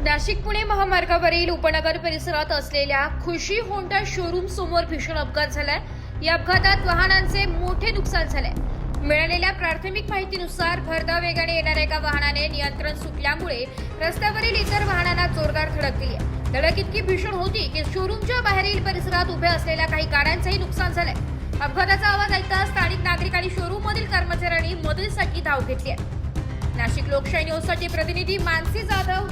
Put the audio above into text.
नाशिक पुणे महामार्गावरील उपनगर परिसरात असलेल्या खुशी होंडा शोरूम समोर भीषण अपघात झालाय। या अपघातात वाहनांचे मोठे नुकसान झाले। मिळालेल्या प्राथमिक माहितीनुसार भरधाव वेगाने येणाऱ्या एका वाहनाने नियंत्रण सुटल्यामुळे रस्त्यावरील इतर वाहनांना जोरदार धडक दिली। धडक इतकी भीषण होती की शोरूमच्या बाहेरील परिसरात उभ्या असलेल्या काही गाड्यांचेही नुकसान झाले। अपघाताचा आवाज ऐकताच स्थानिक नागरिक आणि शोरूममधील कर्मचाऱ्यांनी मदतीसाठी धाव घेतली आहे। नाशिक लोकशाही न्यूजसाठी प्रतिनिधी मानसी जाधव,